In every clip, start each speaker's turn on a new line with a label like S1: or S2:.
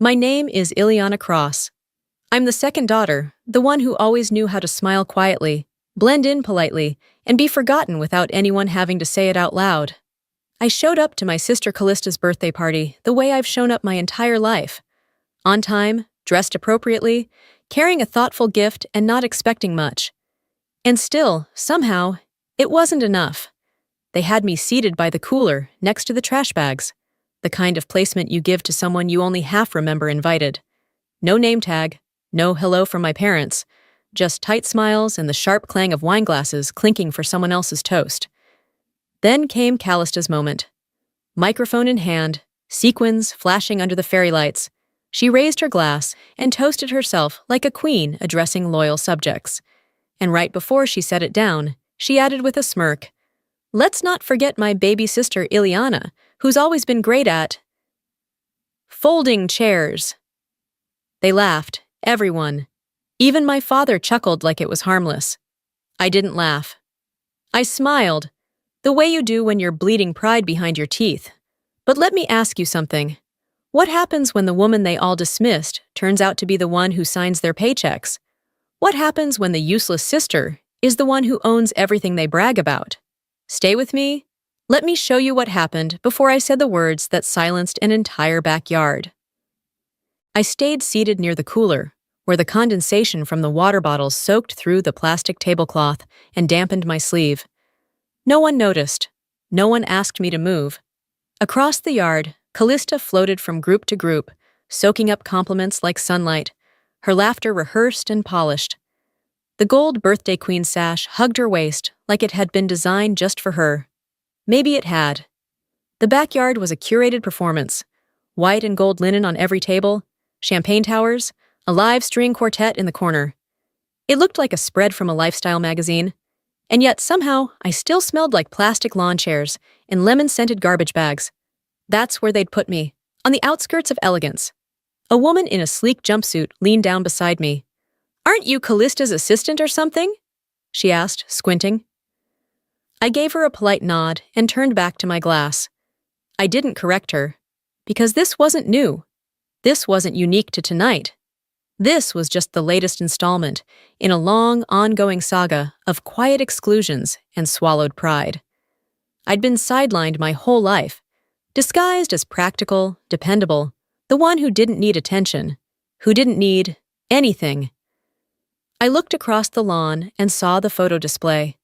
S1: My name is Ileana Cross. I'm the second daughter, the one who always knew how to smile quietly, blend in politely, and be forgotten without anyone having to say it out loud. I showed up to my sister Callista's birthday party the way I've shown up my entire life. On time, dressed appropriately, carrying a thoughtful gift and not expecting much. And still, somehow, it wasn't enough. They had me seated by the cooler, next to the trash bags. The kind of placement you give to someone you only half remember invited. No name tag, no hello from my parents, just tight smiles and the sharp clang of wine glasses clinking for someone else's toast. Then came Callista's moment. Microphone in hand, sequins flashing under the fairy lights, she raised her glass and toasted herself like a queen addressing loyal subjects. And right before she set it down, she added with a smirk, "Let's not forget my baby sister Ileana, who's always been great at folding chairs." They laughed, everyone. Even my father chuckled like it was harmless. I didn't laugh. I smiled, the way you do when you're bleeding pride behind your teeth. But let me ask you something. What happens when the woman they all dismissed turns out to be the one who signs their paychecks? What happens when the useless sister is the one who owns everything they brag about? Stay with me. Let me show you what happened before I said the words that silenced an entire backyard. I stayed seated near the cooler, where the condensation from the water bottles soaked through the plastic tablecloth and dampened my sleeve. No one noticed. No one asked me to move. Across the yard, Callista floated from group to group, soaking up compliments like sunlight, her laughter rehearsed and polished. The gold birthday queen sash hugged her waist like it had been designed just for her. Maybe it had. The backyard was a curated performance. White and gold linen on every table, champagne towers, a live string quartet in the corner. It looked like a spread from a lifestyle magazine. And yet somehow I still smelled like plastic lawn chairs and lemon-scented garbage bags. That's where they'd put me, on the outskirts of elegance. A woman in a sleek jumpsuit leaned down beside me. "Aren't you Callista's assistant or something?" she asked, squinting. I gave her a polite nod and turned back to my glass. I didn't correct her, because this wasn't new. This wasn't unique to tonight. This was just the latest installment in a long, ongoing saga of quiet exclusions and swallowed pride. I'd been sidelined my whole life, disguised as practical, dependable, the one who didn't need attention, who didn't need anything. I looked across the lawn and saw the photo display.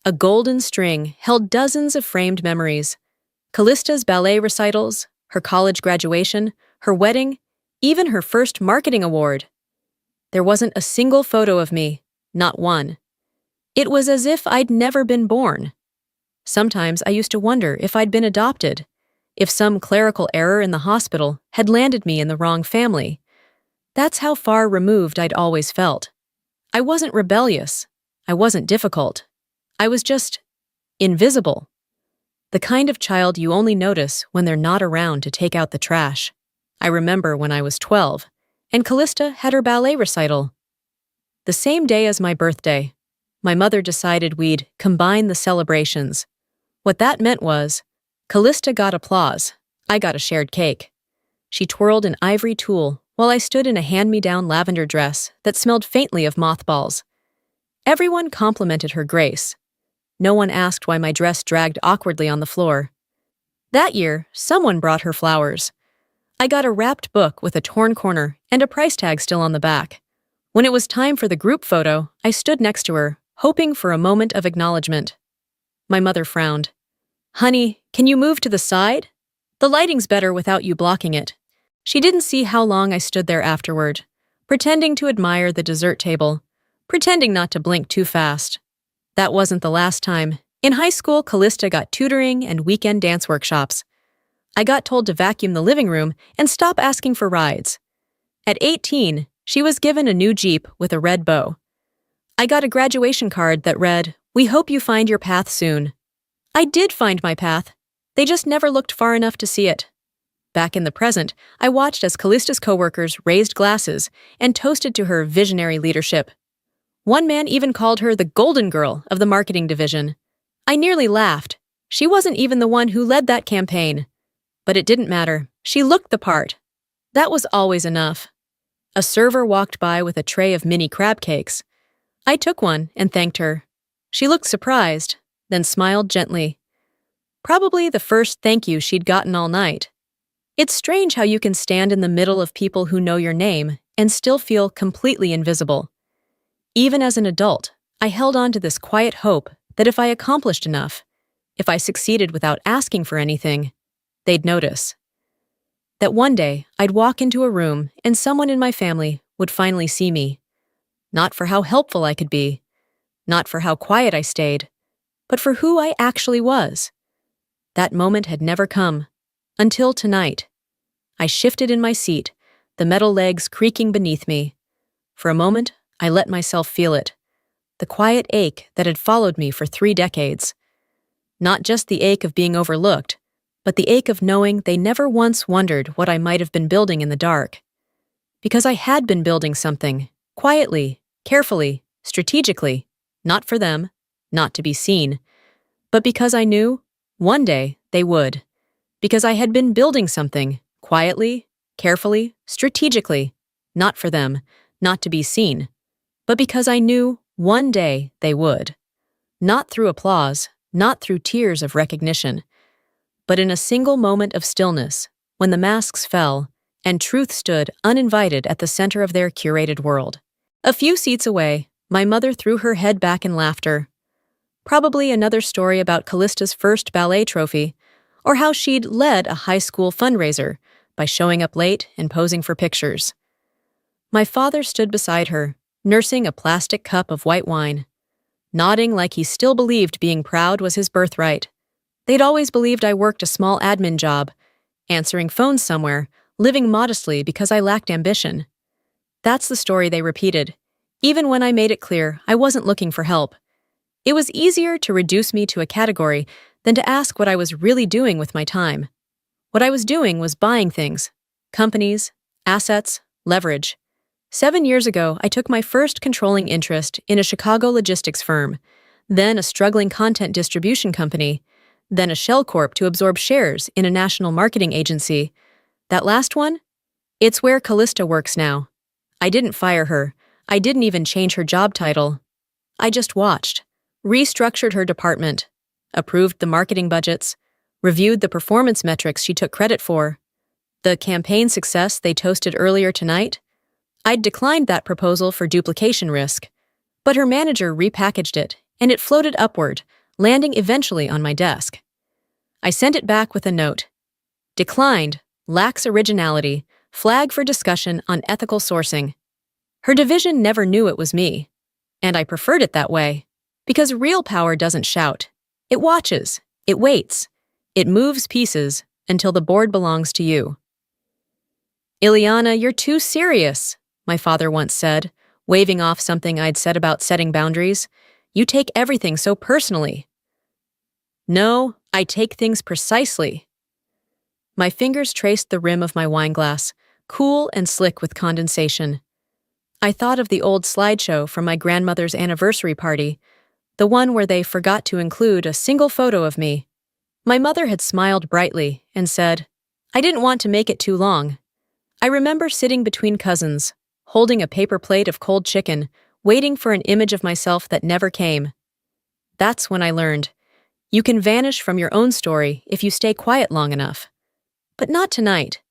S1: A golden string held dozens of framed memories. Callista's ballet recitals, her college graduation, her wedding, even her first marketing award. There wasn't a single photo of me, not one. It was as if I'd never been born. Sometimes I used to wonder if I'd been adopted, if some clerical error in the hospital had landed me in the wrong family. That's how far removed I'd always felt. I wasn't rebellious. I wasn't difficult. I was just invisible. The kind of child you only notice when they're not around to take out the trash. I remember when I was 12, and Callista had her ballet recital. The same day as my birthday, my mother decided we'd combine the celebrations. What that meant was, Callista got applause, I got a shared cake. She twirled an ivory tool while I stood in a hand-me-down lavender dress that smelled faintly of mothballs. Everyone complimented her grace. No one asked why my dress dragged awkwardly on the floor. That year, someone brought her flowers. I got a wrapped book with a torn corner and a price tag still on the back. When it was time for the group photo, I stood next to her, hoping for a moment of acknowledgement. My mother frowned. "Honey, can you move to the side? The lighting's better without you blocking it." She didn't see how long I stood there afterward, pretending to admire the dessert table, pretending not to blink too fast. That wasn't the last time. In high school, Callista got tutoring and weekend dance workshops. I got told to vacuum the living room and stop asking for rides. At 18, she was given a new Jeep with a red bow. I got a graduation card that read, "We hope you find your path soon." I did find my path. They just never looked far enough to see it. Back in the present, I watched as Callista's coworkers raised glasses and toasted to her visionary leadership. One man even called her the golden girl of the marketing division. I nearly laughed. She wasn't even the one who led that campaign. But it didn't matter. She looked the part. That was always enough. A server walked by with a tray of mini crab cakes. I took one and thanked her. She looked surprised, then smiled gently. Probably the first thank you she'd gotten all night. It's strange how you can stand in the middle of people who know your name and still feel completely invisible. Even as an adult, I held on to this quiet hope that if I accomplished enough, if I succeeded without asking for anything, they'd notice. That one day I'd walk into a room and someone in my family would finally see me. Not for how helpful I could be, not for how quiet I stayed, but for who I actually was. That moment had never come, until tonight. I shifted in my seat, the metal legs creaking beneath me. For a moment, I let myself feel it, the quiet ache that had followed me for 3 decades. Not just the ache of being overlooked, but the ache of knowing they never once wondered what I might have been building in the dark. Because I had been building something, quietly, carefully, strategically, not for them, not to be seen, but because I knew, one day, they would. Because I had been building something, quietly, carefully, strategically, not for them, not to be seen, but because I knew, one day, they would. Not through applause, not through tears of recognition, but in a single moment of stillness, when the masks fell, and truth stood uninvited at the center of their curated world. A few seats away, my mother threw her head back in laughter. Probably another story about Callista's first ballet trophy, or how she'd led a high school fundraiser by showing up late and posing for pictures. My father stood beside her, nursing a plastic cup of white wine, nodding like he still believed being proud was his birthright. They'd always believed I worked a small admin job, answering phones somewhere, living modestly because I lacked ambition. That's the story they repeated, even when I made it clear I wasn't looking for help. It was easier to reduce me to a category than to ask what I was really doing with my time. What I was doing was buying things, companies, assets, leverage. 7 years ago, I took my first controlling interest in a Chicago logistics firm, then a struggling content distribution company, then a shell corp to absorb shares in a national marketing agency. That last one? It's where Callista works now. I didn't fire her. I didn't even change her job title. I just watched, restructured her department, approved the marketing budgets, reviewed the performance metrics she took credit for. The campaign success they toasted earlier tonight? I'd declined that proposal for duplication risk, but her manager repackaged it, and it floated upward, landing eventually on my desk. I sent it back with a note. Declined, lacks originality, flag for discussion on ethical sourcing. Her division never knew it was me, and I preferred it that way, because real power doesn't shout. It watches, it waits, it moves pieces until the board belongs to you. Ileana, you're too serious, my father once said, waving off something I'd said about setting boundaries. You take everything so personally. No, I take things precisely. My fingers traced the rim of my wineglass, cool and slick with condensation. I thought of the old slideshow from my grandmother's anniversary party, the one where they forgot to include a single photo of me. My mother had smiled brightly and said, I didn't want to make it too long. I remember sitting between cousins, holding a paper plate of cold chicken, waiting for an image of myself that never came. That's when I learned. You can vanish from your own story if you stay quiet long enough. But not tonight.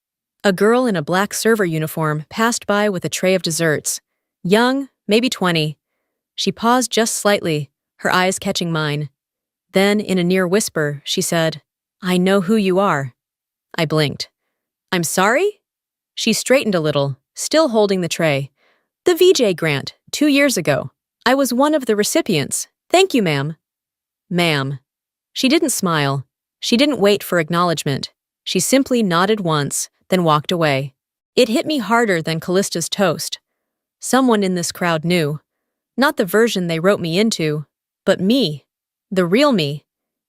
S1: A girl in a black server uniform passed by with a tray of desserts. Young, maybe 20. She paused just slightly, her eyes catching mine. Then, in a near whisper, she said, I know who you are. I blinked. I'm sorry? She straightened a little, still holding the tray. The VJ grant, 2 years ago. I was one of the recipients. Thank you, ma'am. Ma'am. She didn't smile. She didn't wait for acknowledgement. She simply nodded once, then walked away. It hit me harder than Callista's toast. Someone in this crowd knew. Not the version they wrote me into, but me. The real me.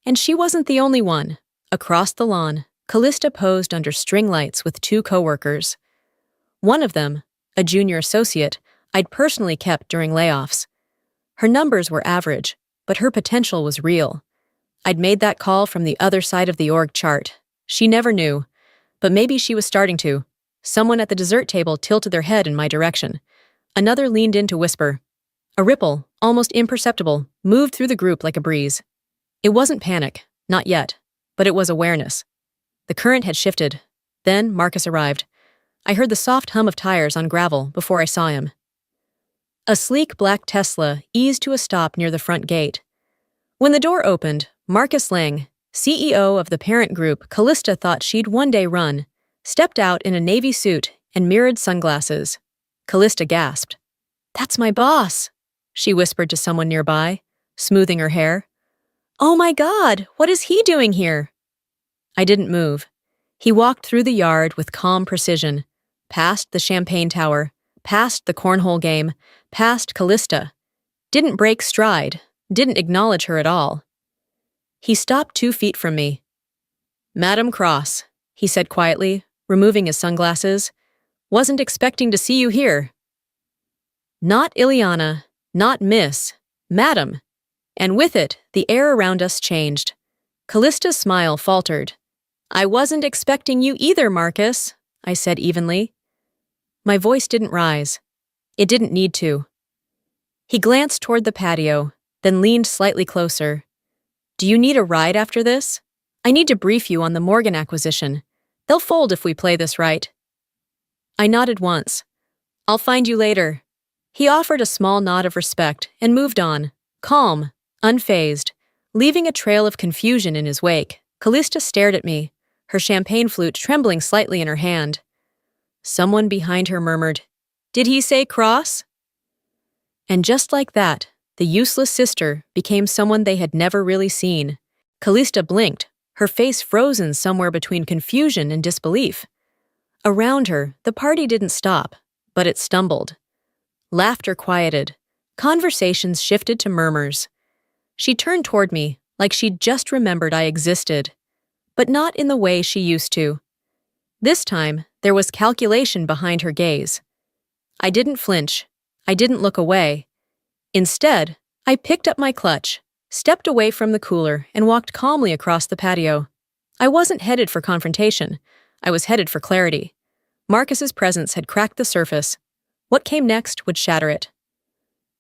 S1: And she wasn't the only one. Across the lawn, Callista posed under string lights with 2 coworkers. One of them, a junior associate, I'd personally kept during layoffs. Her numbers were average, but her potential was real. I'd made that call from the other side of the org chart. She never knew, but maybe she was starting to. Someone at the dessert table tilted their head in my direction. Another leaned in to whisper. A ripple, almost imperceptible, moved through the group like a breeze. It wasn't panic, not yet, but it was awareness. The current had shifted. Then Marcus arrived. I heard the soft hum of tires on gravel before I saw him. A sleek black Tesla eased to a stop near the front gate. When the door opened, Marcus Lang, CEO of the parent group Callista thought she'd one day run, stepped out in a navy suit and mirrored sunglasses. Callista gasped. "That's my boss," she whispered to someone nearby, smoothing her hair. "Oh my God, what is he doing here?" I didn't move. He walked through the yard with calm precision, past the champagne tower, past the cornhole game, past Callista. Didn't break stride, didn't acknowledge her at all. He stopped 2 feet from me. "Madam Cross," he said quietly, removing his sunglasses. "Wasn't expecting to see you here." Not Ileana, not Miss, Madam. And with it, the air around us changed. Callista's smile faltered. "I wasn't expecting you either, Marcus," I said evenly. My voice didn't rise. It didn't need to. He glanced toward the patio, then leaned slightly closer. "Do you need a ride after this? I need to brief you on the Morgan acquisition. They'll fold if we play this right." I nodded once. "I'll find you later." He offered a small nod of respect and moved on, calm, unfazed, leaving a trail of confusion in his wake. Callista stared at me, her champagne flute trembling slightly in her hand. Someone behind her murmured, "Did he say Cross?" And just like that, the useless sister became someone they had never really seen. Callista blinked, her face frozen somewhere between confusion and disbelief. Around her, the party didn't stop, but it stumbled. Laughter quieted. Conversations shifted to murmurs. She turned toward me, like she'd just remembered I existed, but not in the way she used to. This time, there was calculation behind her gaze. I didn't flinch. I didn't look away. Instead, I picked up my clutch, stepped away from the cooler, and walked calmly across the patio. I wasn't headed for confrontation. I was headed for clarity. Marcus's presence had cracked the surface. What came next would shatter it.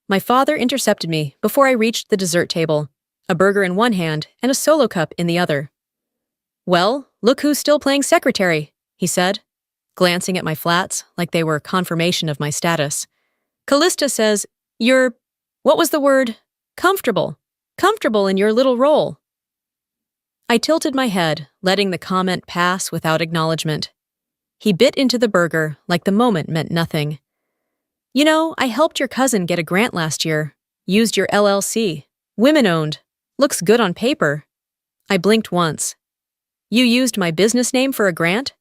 S1: My father intercepted me before I reached the dessert table, a burger in one hand and a solo cup in the other. "Well, look who's still playing secretary," he said, glancing at my flats like they were confirmation of my status. "Callista says, you're, what was the word? Comfortable. Comfortable in your little role." I tilted my head, letting the comment pass without acknowledgement. He bit into the burger like the moment meant nothing. "You know, I helped your cousin get a grant last year. Used your LLC. Women-owned. Looks good on paper." I blinked once. "You used my business name for a grant?"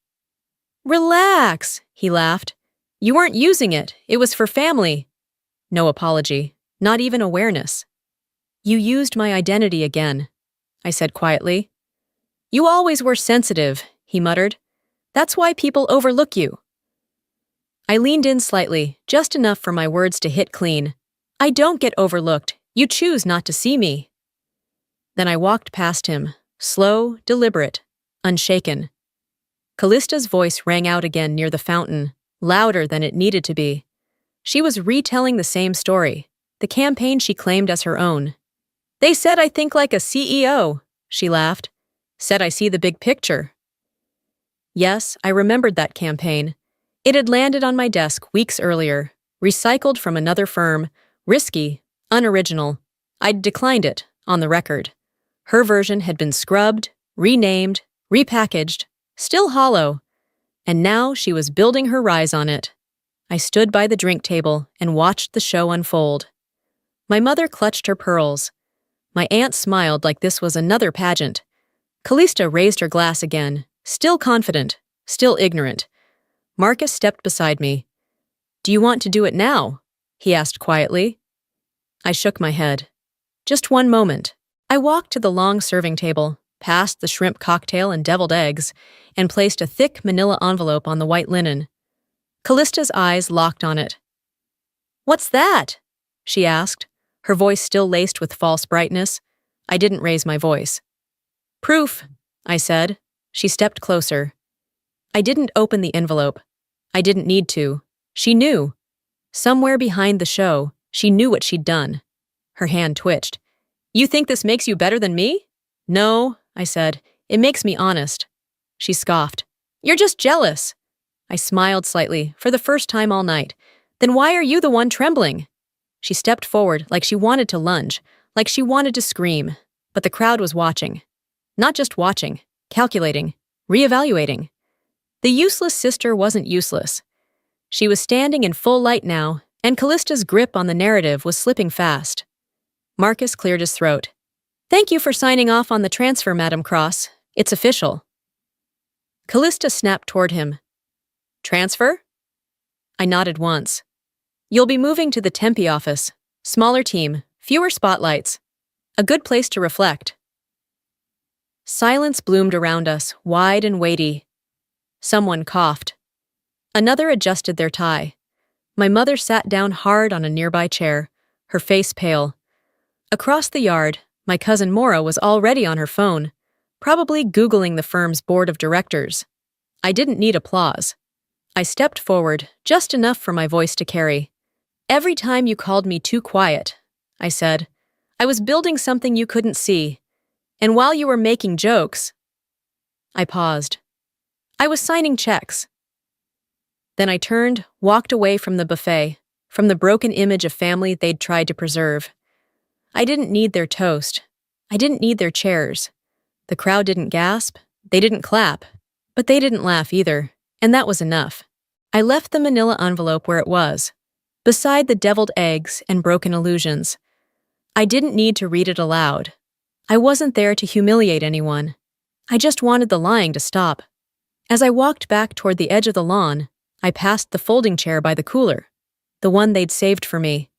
S1: "Relax," he laughed. "You weren't using it. It was for family." No apology. Not even awareness. "You used my identity again," I said quietly. "You always were sensitive," he muttered. "That's why people overlook you." I leaned in slightly, just enough for my words to hit clean. "I don't get overlooked. You choose not to see me." Then I walked past him, slow, deliberate, unshaken. Callista's voice rang out again near the fountain, louder than it needed to be. She was retelling the same story, the campaign she claimed as her own. "They said I think like a CEO," she laughed. "Said I see the big picture." Yes, I remembered that campaign. It had landed on my desk weeks earlier, recycled from another firm, risky, unoriginal. I'd declined it, on the record. Her version had been scrubbed, renamed, repackaged, still hollow, and now she was building her rise on it. I stood by the drink table and watched the show unfold. My mother clutched her pearls. My aunt smiled like this was another pageant. Callista raised her glass again, still confident, still ignorant. Marcus stepped beside me. "Do you want to do it now?" he asked quietly. I shook my head. "Just one moment." I walked to the long serving table, passed the shrimp cocktail and deviled eggs, and placed a thick manila envelope on the white linen. Callista's eyes locked on it. "What's that?" she asked, her voice still laced with false brightness. I didn't raise my voice. "Proof," I said. She stepped closer. I didn't open the envelope. I didn't need to. She knew. Somewhere behind the show, she knew what she'd done. Her hand twitched. You think this makes you better than me? No, I said. It makes me honest. She scoffed. You're just jealous. I smiled slightly, for the first time all night. Then why are you the one trembling? She stepped forward like she wanted to lunge, like she wanted to scream. But the crowd was watching. Not just watching, calculating, reevaluating. The useless sister wasn't useless. She was standing in full light now, and Callista's grip on the narrative was slipping fast. Marcus cleared his throat. Thank you for signing off on the transfer, Madam Cross. It's official. Callista snapped toward him. Transfer? I nodded once. You'll be moving to the Tempe office. Smaller team, fewer spotlights. A good place to reflect. Silence bloomed around us, wide and weighty. Someone coughed. Another adjusted their tie. My mother sat down hard on a nearby chair, her face pale. Across the yard, my cousin Maura was already on her phone, probably Googling the firm's board of directors. I didn't need applause. I stepped forward, just enough for my voice to carry. Every time you called me too quiet, I said, I was building something you couldn't see. And while you were making jokes, I paused. I was signing checks. Then I turned, walked away from the buffet, from the broken image of family they'd tried to preserve. I didn't need their toast. I didn't need their chairs. The crowd didn't gasp, they didn't clap, but they didn't laugh either, and that was enough. I left the manila envelope where it was, beside the deviled eggs and broken illusions. I didn't need to read it aloud. I wasn't there to humiliate anyone. I just wanted the lying to stop. As I walked back toward the edge of the lawn, I passed the folding chair by the cooler, the one they'd saved for me.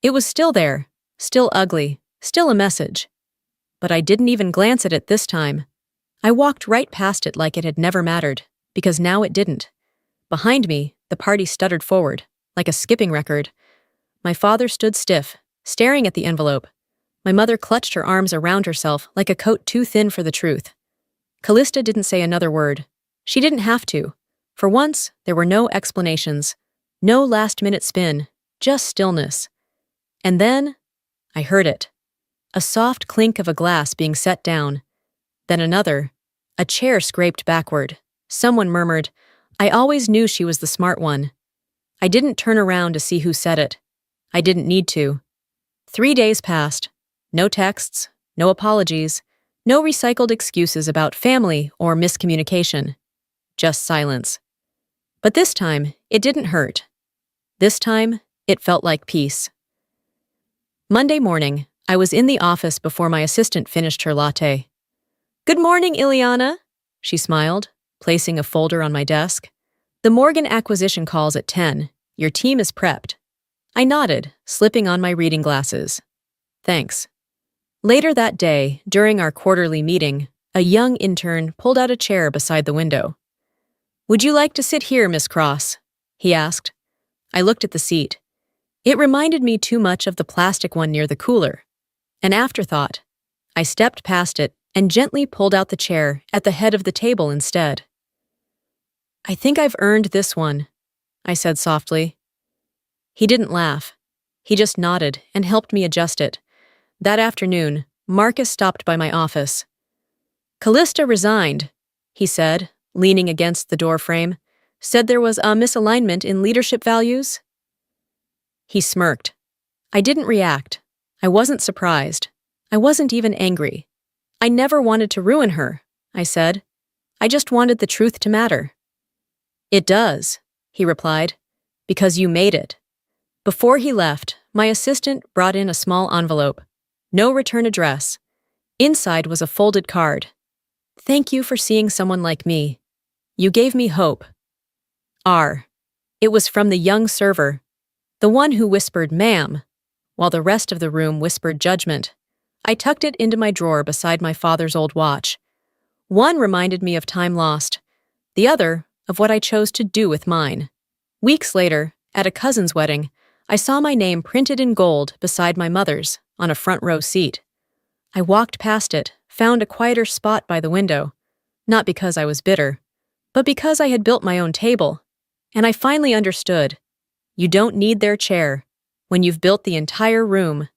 S1: It was still there, still ugly, still a message. But I didn't even glance at it this time. I walked right past it like it had never mattered, because now it didn't. Behind me, the party stuttered forward, like a skipping record. My father stood stiff, staring at the envelope. My mother clutched her arms around herself like a coat too thin for the truth. Callista didn't say another word. She didn't have to. For once, there were no explanations, no last-minute spin, just stillness. And then, I heard it. A soft clink of a glass being set down. Then another. A chair scraped backward. Someone murmured, I always knew she was the smart one. I didn't turn around to see who said it. I didn't need to. 3 days passed. No texts, no apologies, no recycled excuses about family or miscommunication. Just silence. But this time, it didn't hurt. This time, it felt like peace. Monday morning, I was in the office before my assistant finished her latte. Good morning, Ileana, she smiled, placing a folder on my desk. The Morgan acquisition call's at 10. Your team is prepped. I nodded, slipping on my reading glasses. Thanks. Later that day, during our quarterly meeting, a young intern pulled out a chair beside the window. Would you like to sit here, Miss Cross? He asked. I looked at the seat. It reminded me too much of the plastic one near the cooler. An afterthought. I stepped past it and gently pulled out the chair at the head of the table instead. I think I've earned this one, I said softly. He didn't laugh. He just nodded and helped me adjust it. That afternoon, Marcus stopped by my office. Callista resigned, he said, leaning against the door frame. Said there was a misalignment in leadership values. He smirked. I didn't react. I wasn't surprised. I wasn't even angry. I never wanted to ruin her, I said. I just wanted the truth to matter. It does, he replied, because you made it. Before he left, my assistant brought in a small envelope. No return address. Inside was a folded card. Thank you for seeing someone like me. You gave me hope. R. It was from the young server, the one who whispered, ma'am, while the rest of the room whispered judgment. I tucked it into my drawer beside my father's old watch. One reminded me of time lost, the other of what I chose to do with mine. Weeks later, at a cousin's wedding, I saw my name printed in gold beside my mother's on a front row seat. I walked past it, found a quieter spot by the window, not because I was bitter, but because I had built my own table, And I finally understood. You don't need their chair when you've built the entire room.